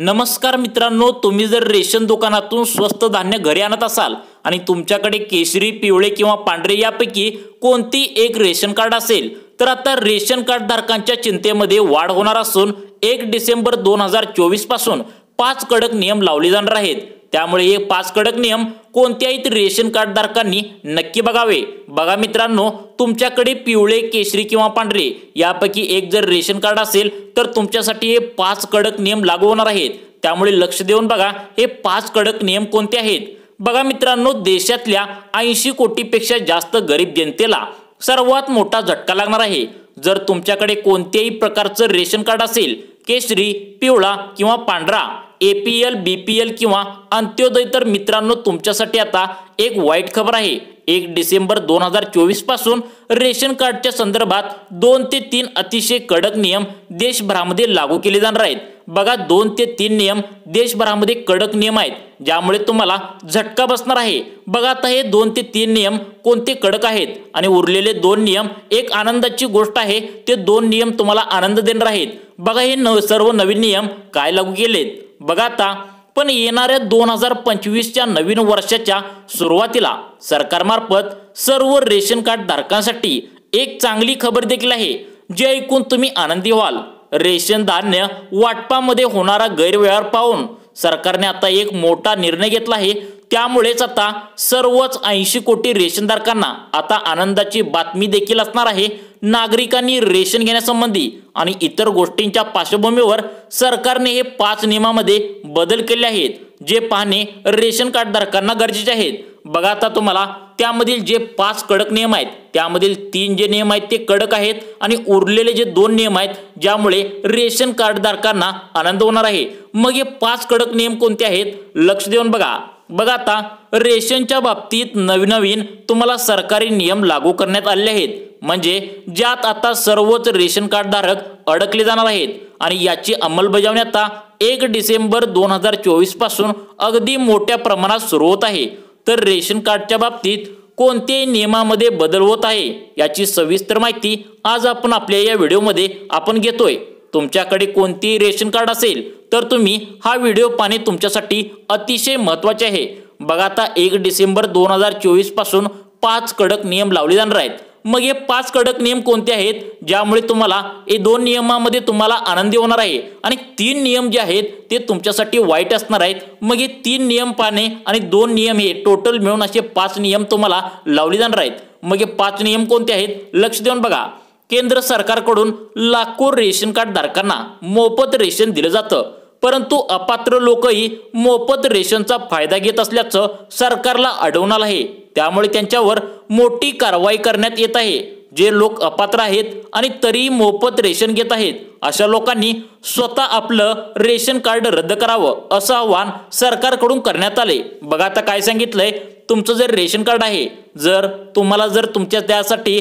नमस्कार मित्रांनो, तुम्ही जर रेशन दुकानातून स्वस्त धान्य घरी आणत असाल आणि तुमच्याकडे केशरी, पिवळे किंवा पांढरे यापैकी कोणती एक रेशन कार्ड असेल तर आता रेशन कार्ड धारकांच्या चिंतेमध्ये वाढ होणार असून 1 डिसेंबर 2024 पासून 5 कडक नियम लावले जाणार आहेत। त्यामुळे हे 5 कडक नियम कोणत्याही रेशन कार्ड धारकांनी नक्की बघावे। बघा मित्रांनो, तुमच्याकडे पिवळे, केशरी किंवा पांढरे यापैकी एक जर रेशन कार्ड असेल तर तुमच्यासाठी हे 5 कडक नियम लागू होणार आहेत। त्यामुळे लक्ष देऊन बघा हे 5 कडक नियम कोणते आहेत। बघा मित्रांनो, देशातल्या 80 कोटीपेक्षा जास्त गरीब जनतेला सर्वात मोठा झटका लागणार आहे। जर तुमच्याकडे कोणत्याही प्रकारचं रेशन कार्ड असेल, केशरी, पिवळा किंवा पांढरा, APL, BPL किंवा अंत्योदय, तर मित्रांनो तुमच्यासाठी आता एक वाईट खबर आहे। 1 डिसेंबर 2024 पासून रेशन कार्डच्या संदर्भात 2 ते 3 अतिशय कडक नियम देशभरामध्ये लागू केले जाणार आहेत। बघा 2 ते 3 नियम देशभरामध्ये कडक नियम आहेत, ज्यामुळे तुम्हाला झटका बसणार आहे। बघा आता हे 2 ते 3 नियम कोणते कडक आहेत आणि उरलेले 2 नियम एक आनंदाची गोष्ट आहे, ते 2 नियम तुम्हाला आनंद देणार आहेत। बघा हे सर्व नवीन नियम काय लागू केलेत बघा आता। पण येणाऱ्या 2025च्या नवीन वर्षाच्या सुरुवातीला सरकारमार्फत सर्व रेशन कार्ड धारकांसाठी एक चांगली खबर देखील आहे, जे ऐकून तुम्ही आनंदी व्हाल। रेशन धान्य वाटपामध्ये होणारा गैरव्यवहार पाहून सरकारने आता एक मोठा निर्णय घेतला आहे। त्यामुळेच आता सर्वच 80 कोटी रेशनधारकांना आता आनंदाची बातमी देखील असणार आहे। नागरिकांनी रेशन घेण्यासंबंधी आणि इतर गोष्टींच्या पार्श्वभूमीवर सरकारने हे 5 नियमामध्ये बदल केले आहेत, जे पाहणे रेशन कार्ड धारकांना गरजेचे आहेत। बघा आता तुम्हाला त्यामधील जे 5 कडक नियम आहेत त्यामधील 3 जे नियम आहेत ते कडक आहेत आणि उरलेले जे 2 नियम आहेत ज्यामुळे रेशन कार्ड धारकांना आनंद होणार आहे। मग हे 5 कडक नियम कोणते आहेत, लक्ष देऊन बघा। बघा आता रेशनच्या बाबतीत नवीन तुम्हाला सरकारी नियम लागू करण्यात आले आहेत, म्हणजे ज्यात आता सर्वच रेशन कार्ड धारक अडकले जाणार आहेत आणि याची अंमलबजावणी आता 1 डिसेंबर 2024 पासून अगदी मोठ्या प्रमाणात सुरू होत आहे। तर रेशन कार्डच्या बाबतीत कोणत्याही नियमामध्ये बदल होत आहे याची सविस्तर माहिती आज आपण आपल्या या व्हिडिओमध्ये घेतोय। तुमच्याकडे कोणतेही रेशन कार्ड असेल तर तुम्ही हा व्हिडिओ पाहणे तुमच्यासाठी अतिशय महत्त्वाचे आहे। बघा आता 1 डिसेंबर 2024 पासून 5 कडक नियम लावले जाणार आहेत। मग हे 5 कडक नियम कोणते आहेत, ज्यामुळे तुम्हाला हे 2 नियमामध्ये तुम्हाला आनंदी होणार आहे आणि 3 नियम जे आहेत ते तुमच्यासाठी वाईट असणार आहेत। मग हे 3 नियम पाहणे आणि 2 नियम हे टोटल मिळून असे 5 नियम तुम्हाला लावले जाणार आहेत। मग हे 5 नियम कोणते आहेत, लक्ष देऊन बघा। केंद्र सरकारकडून लाखो रेशन कार्ड धारकांना मोफत रेशन दिलं जातं, परंतु अपात्र लोकही मोफत रेशनचा फायदा घेत असल्याचं सरकारला आढळून आलं आहे। त्यामुळे त्यांच्यावर मोठी कारवाई करण्यात येत आहे। जे लोक अपात्र आहेत आणि तरी मोफत रेशन घेत आहेत अशा लोकांनी स्वतः आपलं रेशन कार्ड रद्द करावं, असं आवाहन सरकारकडून करण्यात आले। बघा आता काय सांगितलंय, तुमचं जर रेशन कार्ड आहे, जर तुम्हाला तुमच्या त्यासाठी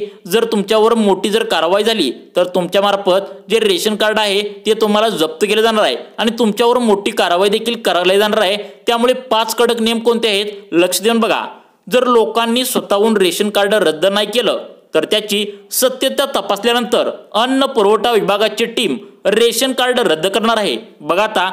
तुमच्यावर मोठी कारवाई झाली तर तुमच्या मार्फत जे रेशन कार्ड आहे ते तुम्हाला जप्त केले जाणार आहे आणि तुमच्यावर मोठी कारवाई देखील करायला जाणार आहे। त्यामुळे 5 कडक नियम कोणते आहेत, लक्ष देऊन बघा। जर लोकांनी स्वतःहून रेशन कार्ड रद्द नाही केलं तर त्याची सत्यता तपासल्यानंतर अन्न पुरवठा विभागाची टीम रेशन कार्ड रद्द करणार आहे। बघा आता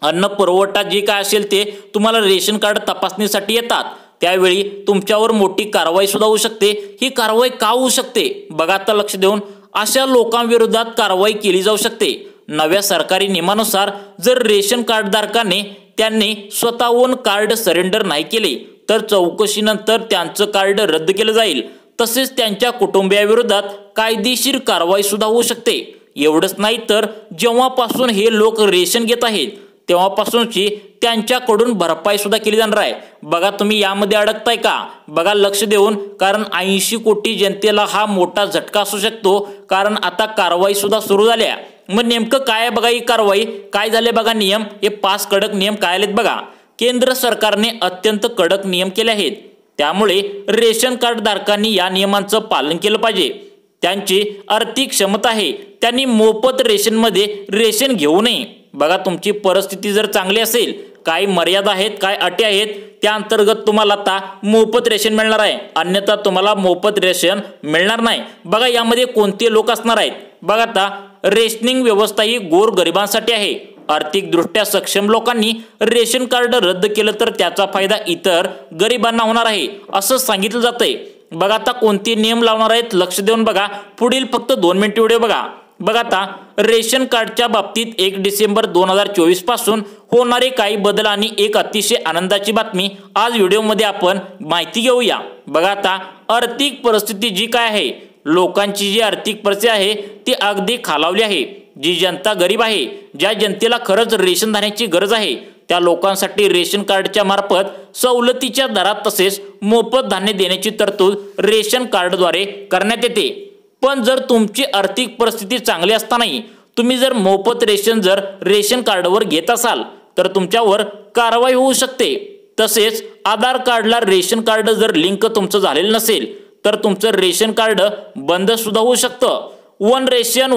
अन्न पुरवठा जे काय असेल ते तुम्हाला रेशन कार्ड तपासणीसाठी येतात, त्यावेळी तुमच्यावर मोठी कारवाई सुद्धा होऊ शकते। ही कारवाई का होऊ शकते, बघा आता लक्ष देऊन। अशा लोकांविरोधात कारवाई केली जाऊ शकते। नव्या सरकारी नियमानुसार जर रेशन कार्ड धारकाने त्यांनी स्वतःहून कार्ड सरेंडर नाही केले तर चौकशीनंतर त्यांचं कार्ड रद्द केलं जाईल। तसेच त्यांच्या कुटुंबियाविरोधात कायदेशीर कारवाई सुद्धा होऊ शकते। एवढंच नाही तर जेव्हापासून हे लोक रेशन घेत आहेत तेव्हापासूनची त्यांच्याकडून भरपाई सुद्धा केली जाणार आहे। बघा तुम्ही यामध्ये अडकताय का, बघा लक्ष देऊन, कारण 80 कोटी जनतेला हा मोठा झटका असू शकतो, कारण आता कारवाई सुद्धा सुरू झाल्या। मग नेमकं काय आहे बघा ही कारवाई, काय झाले बघा नियम, हे 5 कडक नियम काय आलेत बघा। केंद्र सरकारने अत्यंत कडक नियम केले आहेत, त्यामुळे रेशन कार्ड धारकांनी या नियमांचं पालन केलं पाहिजे। त्यांची आर्थिक क्षमता आहे त्यांनी मोफत रेशनमध्ये रेशन घेऊ नये। बघा तुमची परिस्थिती जर चांगली असेल, काही मर्यादा आहेत, काय अटी आहेत, त्या अंतर्गत तुम्हाला आता मोफत रेशन मिळणार आहे, अन्यथा तुम्हाला मोफत रेशन मिळणार नाही। बघा यामध्ये कोणते लोक असणार आहेत, बघा आता रेशनिंग व्यवस्था ही गोरगरिबांसाठी आहे। आर्थिकदृष्ट्या सक्षम लोकांनी रेशन कार्ड रद्द केलं तर त्याचा फायदा इतर गरिबांना होणार आहे असं सांगितलं जातंय। बघा आता कोणते नियम लावणार आहेत लक्ष देऊन बघा, पुढील फक्त 2 मिनिट व्हिडिओ बघा। बघा आता रेशन कार्डच्या बाबतीत 1 डिसेंबर 2024 पासून होणारे काही बदल आणि एक अतिशय आनंदाची बातमी आज व्हिडिओमध्ये आपण माहिती घेऊया। बघा आता आर्थिक परिस्थिती जी काय आहे, लोकांची जी आर्थिक परिस्थिती आहे ती अगदी खालावली आहे। जी जनता गरीब आहे, ज्या जनतेला खरंच रेशन धान्याची गरज आहे त्या लोकांसाठी रेशन कार्डच्या मार्फत सवलतीच्या दरात तसेच मोफत धान्य देण्याची तरतूद रेशन कार्डद्वारे करण्यात येते। पण जर तुमची आर्थिक परिस्थिती चांगली असतानाही तुम्ही जर मोफत रेशन कार्डवर घेत असाल तर तुमच्यावर कारवाई होऊ शकते। तसेच आधार कार्डला रेशन कार्ड जर लिंक तुमचं झालेलं नसेल तर तुमचं रेशन कार्ड बंद सुद्धा होऊ शकतं। वन रेशन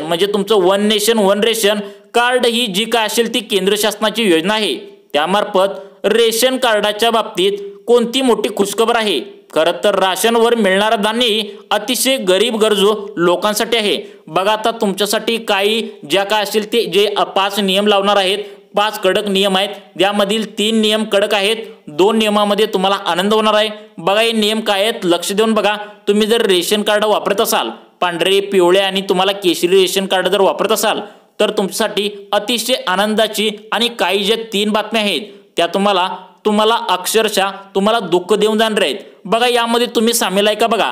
म्हणजे तुमचं one nation one ration card ही जी काय असेल ती केंद्र शासनाची योजना आहे। त्यामार्फत रेशन कार्डाच्या बाबतीत कोणती मोठी खुशखबर आहे। खरं तर राशनवर मिळणारा धान्य अतिशय गरीब गरजू लोकांसाठी आहे। बघा आता तुमच्यासाठी काही ज्या काय असेल ते जे 5 नियम लावणार आहेत, 5 कडक नियम आहेत, यामधील 3 नियम कडक आहेत, 2 नियमामध्ये तुम्हाला आनंद होणार आहे। बघा हे नियम काय आहेत लक्ष देऊन बघा। तुम्ही जर रेशन कार्ड वापरत असाल, पांढरे पिवळे आणि तुम्हाला केशरी रेशन कार्ड जर वापरत असाल तर तुमच्यासाठी अतिशय आनंदाची आणि काही ज्या 3 बातम्या आहेत त्या तुम्हाला अक्षरशः तुम्हाला दुःख देऊन जाणार आहेत। बघा यामध्ये तुम्ही सामील आहे का बघा।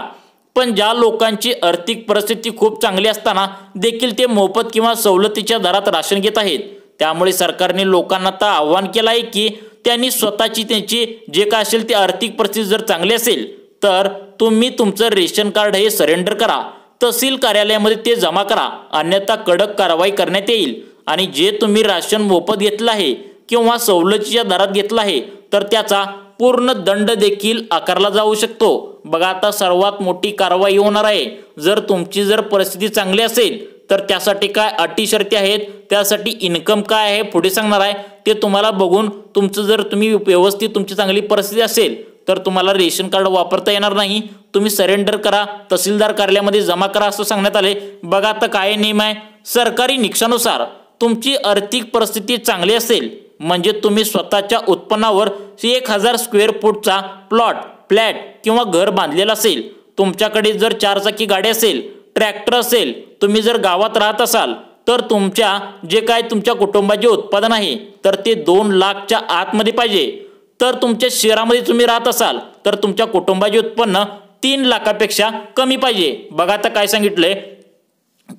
पण ज्या लोकांची आर्थिक परिस्थिती खूप चांगली असताना देखील ते मोफत किंवा सवलतीच्या दरात राशन घेत आहेत, त्यामुळे सरकारने लोकांना आता आव्हान केलं आहे की त्यांनी त्यांची जे काय असेल ते आर्थिक परिस्थिती जर चांगली असेल तर तुम्ही तुमचं रेशन कार्ड हे सरेंडर करा, तहसील कार्यालयामध्ये ते जमा करा, अन्यथा कडक कारवाई करण्यात येईल। आणि जे तुम्ही राशन मोफत घेतलं आहे किंवा सवलतीच्या दरात घेतलं आहे तर त्याचा पूर्ण दंड देखील आकारला जाऊ शकतो। बघा आता सर्वात मोठी कारवाई होणार आहे। जर तुमची परिस्थिती चांगली असेल तर त्यासाठी काय अटी शर्ती आहेत, त्यासाठी इन्कम काय आहे पुढे सांगणार आहे, ते तुम्हाला बघून तुमचं तुम्ही व्यवस्थित तुमची चांगली परिस्थिती असेल तर तुम्हाला रेशन कार्ड वापरता येणार नाही, तुम्ही सरेंडर करा, तहसीलदार कार्यालयामध्ये जमा करा असं सांगण्यात आले। बघा आता काय नियम आहे, सरकारी निकषानुसार तुमची आर्थिक परिस्थिती चांगली असेल म्हणजे तुम्ही स्वतःच्या उत्पन्नावर 1000 स्क्वेअर फूटचा फ्लॅट किंवा घर बांधलेलं असेल, तुमच्याकडे जर 4 चाकी गाडी असेल, ट्रॅक्टर असेल, तुम्ही जर गावात राहत असाल तर तुमच्या जे काय तुमच्या कुटुंबाचे उत्पादन आहे तर ते 2 लाखच्या आतमध्ये पाहिजे। तर तुमच्या शहरामध्ये तुम्ही राहत असाल तर तुमच्या कुटुंबाचे उत्पन्न 3 लाखापेक्षा कमी पाहिजे। बघा आता काय सांगितलंय,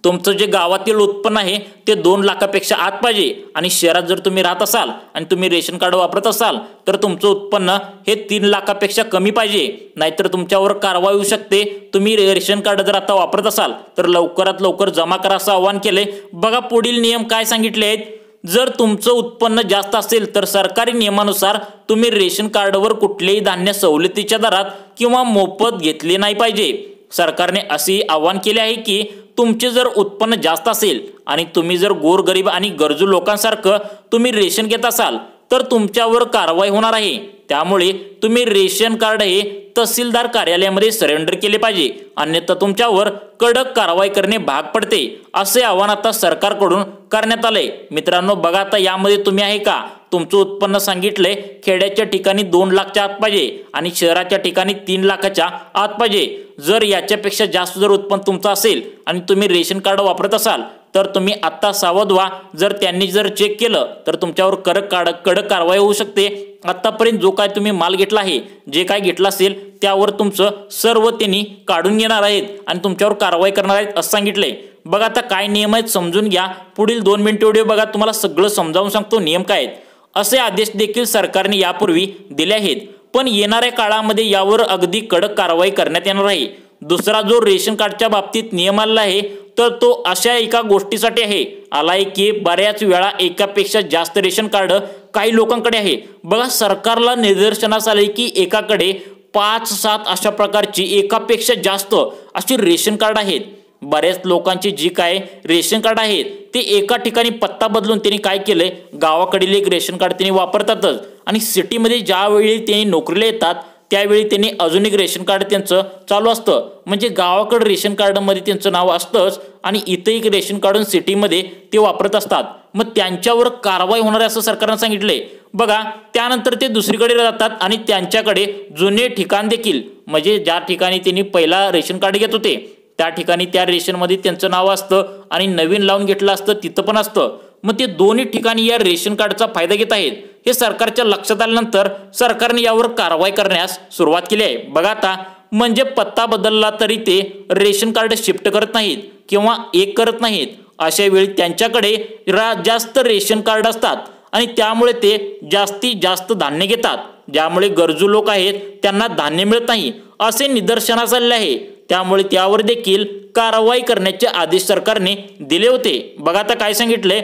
तुमचं जे गावातील उत्पन्न आहे ते 2 लाखापेक्षा आत पाहिजे आणि शहरात जर तुम्ही राहत असाल आणि तुम्ही रेशन कार्ड वापरत असाल तर तुमचं उत्पन्न हे 3 लाखापेक्षा कमी पाहिजे, नाहीतर तुमच्यावर कारवाई होऊ शकते। तुम्ही रेशन कार्ड जर आता वापरत असाल तर लवकरात लवकर जमा करा असं आवाहन केले। बघा पुढील नियम काय सांगितले आहेत, जर तुमचं उत्पन्न जास्त असेल तर सरकारी नियमानुसार तुम्ही रेशन कार्डवर कुठलेही धान्य सवलतीच्या दरात किंवा मोफत घेतले नाही पाहिजे। सरकारने असे आवाहन केले आहे की तुमचे जर उत्पन्न जास्त असेल आणि तुम्ही जर गोरगरीब आणि गरजू लोकांसारखं तुम्ही रेशन घेत असाल तर तुमच्यावर कारवाई होणार आहे। त्यामुळे तुम्ही रेशन कार्ड हे तहसीलदार कार्यालयामध्ये सरेंडर केले पाहिजे, अन्यथा तुमच्यावर कडक कारवाई करणे भाग पडते असे आवाहन आता सरकारकडून करण्यात आले। मित्रांनो बघा आता यामध्ये तुम्ही आहे का, तुमचं उत्पन्न सांगितलंय खेड्याच्या ठिकाणी 2 लाखच्या आत पाहिजे आणि शहराच्या ठिकाणी 3 लाखाच्या आत पाहिजे। जर याच्यापेक्षा जास्त जर उत्पन्न तुमचं असेल आणि तुम्ही रेशन कार्ड वापरत असाल तर तुम्ही आता सावध व्हा। जर त्यांनी चेक केलं तर तुमच्यावर कडक कारवाई होऊ शकते। आतापर्यंत जो काय तुम्ही माल घेतला आहे, जे काय घेतला असेल त्यावर तुमचं सर्व त्यांनी काढून घेणार आहेत आणि तुमच्यावर कारवाई करणार आहेत असं सांगितलंय। बघा आता काय नियम आहेत समजून घ्या, पुढील 2 मिनिट व्हिडिओ बघा, तुम्हाला सगळं समजावून सांगतो नियम काय आहेत। असे आदेश देखील सरकारने यापूर्वी दिले आहेत, पण येणाऱ्या काळामध्ये यावर अगदी कडक कारवाई करण्यात येणार आहे। दुसरा जो रेशन कार्डच्या बाबतीत नियम आला आहे तर तो अशा एका गोष्टीसाठी आलाय की बऱ्याच वेळा एकापेक्षा जास्त रेशन कार्ड काही लोकांकडे आहे। बघा सरकारला निदर्शनास आले की एकाकडे 5-7 अशा प्रकारची एकापेक्षा जास्त अशी रेशन कार्ड आहेत। बऱ्याच लोकांची जी काय रेशन कार्ड आहेत ते एका ठिकाणी पत्ता बदलून त्यांनी काय केलंय, गावाकडील एक रेशन कार्ड त्यांनी वापरतातच आणि सिटीमध्ये ज्यावेळी त्यांनी नोकरीला येतात त्यावेळी त्यांनी अजून एक रेशन कार्ड त्यांचं चालू असतं, म्हणजे गावाकडे रेशन कार्डमध्ये त्यांचं नाव असतंच आणि इथं एक रेशन कार्ड सिटीमध्ये ते वापरत असतात, मग त्यांच्यावर कारवाई होणार आहे असं सरकारनं सांगितलंय। बघा, त्यानंतर ते दुसरीकडे जातात आणि त्यांच्याकडे जुने ठिकाण देखील, म्हणजे ज्या ठिकाणी त्यांनी पहिला रेशन कार्ड घेत होते त्या ठिकाणी त्या रेशनमध्ये त्यांचं नाव असतं आणि नवीन लावून घेतलं असतं तिथं पण असतं, मग ते दोन्ही ठिकाणी या रेशन कार्डचा फायदा घेत आहेत। हे सरकारच्या लक्षात आल्यानंतर सरकारने यावर कारवाई करण्यास सुरुवात केली आहे। बघा आता, म्हणजे पत्ता बदलला तरी ते रेशन कार्ड शिफ्ट करत नाहीत किंवा एक करत नाहीत, अशा वेळी त्यांच्याकडे जास्त रेशन कार्ड असतात आणि त्यामुळे ते जास्तीत जास्त धान्य घेतात, ज्यामुळे गरजू लोक आहेत त्यांना धान्य मिळत नाही असे निदर्शनास आले आहे। त्यामुळे त्यावर देखील कारवाई करण्याचे आदेश सरकारने दिले होते। बघा आता काय सांगितले,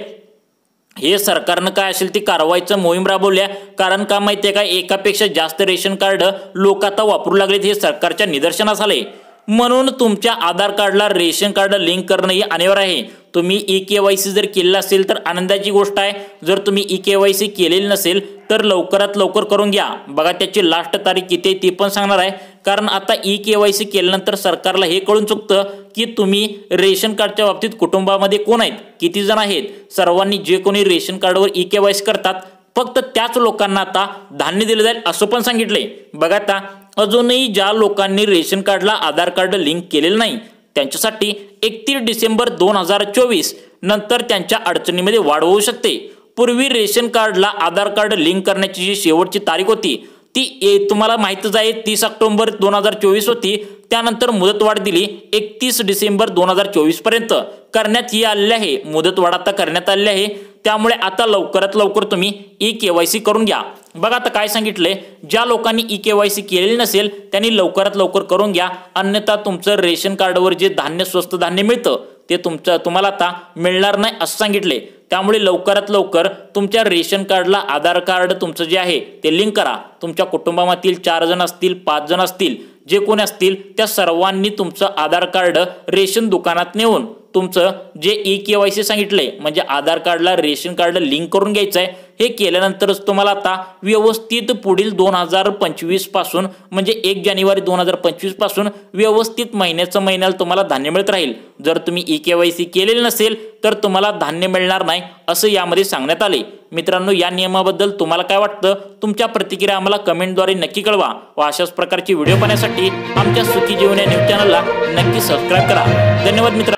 हे सरकारनं काय असेल ती कारवाईचं मोहीम राबवल्या, कारण का माहितीये का, एकापेक्षा जास्त रेशन कार्ड लोक आता वापरू लागलेत हे सरकारच्या निदर्शनास आले। म्हणून तुमच्या आधार कार्डला रेशन कार्ड लिंक करणं हे अनिवार्य आहे। तुम्ही ई-केवायसी जर केलं असेल तर आनंदाची गोष्ट आहे, जर तुम्ही ई-केवायसी केलेली नसेल तर लवकरात लवकर करून घ्या। बघा, त्याची लास्ट तारीख किती आहे ती पण सांगणार आहे, कारण आता ई-केवायसी केल्यानंतर सरकारला हे कळून चुकतं की तुम्ही रेशन कार्डच्या बाबतीत कुटुंबामध्ये कोण आहेत, किती जण आहेत, सर्वांनी जे कोणी रेशन कार्डवर ई-केवायसी करतात फक्त त्याच लोकांना आता धान्य दिलं जाईल असं पण सांगितलंय। बघा आता, अजूनही ज्या लोकांनी रेशन कार्डला आधार कार्ड लिंक केलेलं नाही त्यांच्यासाठी 31 डिसेंबर 2024 नंतर त्यांच्या अडचणीमध्ये वाढ होऊ शकते। पूर्वी रेशन कार्डला आधार कार्ड लिंक करण्याची जी शेवटची तारीख होती ती तुम्हाला माहितच आहे 30 ऑक्टोबर 2024 होती, त्यानंतर मुदतवाढ दिली 31 डिसेंबर 2024 पर्यंत करण्यात आलेली आहे। मुदतवाढ आता करण्यात आलेली आहे, त्यामुळे आता लवकरात लवकर तुम्ही ई-केवायसी करून घ्या। बघा आता काय सांगितलंय, ज्या लोकांनी ई-केवायसी केलेली नसेल त्यांनी लवकरात लवकर करून घ्या, अन्यथा तुमचं रेशन कार्डवर जे धान्य स्वस्त धान्य मिळतं ते तुम्हाला आता मिळणार नाही असं सांगितले। त्यामुळे लवकरात लवकर तुमच्या रेशन कार्डला आधार कार्ड तुमचं जे आहे ते लिंक करा। तुमच्या कुटुंबामधील 4 जण असतील, 5 जण असतील, जे कोणी असतील त्या सर्वांनी तुमचं आधार कार्ड रेशन दुकानात नेऊन तुमचं जे ई-केवायसी सांगितलंय, म्हणजे आधार कार्डला रेशन कार्ड लिंक करून घ्यायचं आहे, हे केल्यानंतरच तुम्हाला आता व्यवस्थित पुढील 2025 पासून, म्हणजे 1 जानेवारी 2025 पासून व्यवस्थित महिन्याला तुम्हाला धान्य मिळत राहील। जर तुम्ही ई-केवायसी केलेली नसेल तर तुम्हाला धान्य मिळणार नाही असं यामध्ये सांगण्यात आले। मित्रांनो, या नियमाबद्दल तुम्हाला काय वाटतं, तुमच्या प्रतिक्रिया आम्हाला कमेंटद्वारे नक्की कळवा व अशाच प्रकारचे व्हिडिओ पाहण्यासाठी आमच्या सुखी जीवन या न्यूज चॅनलला नक्की सबस्क्राईब करा। धन्यवाद मित्रांनो।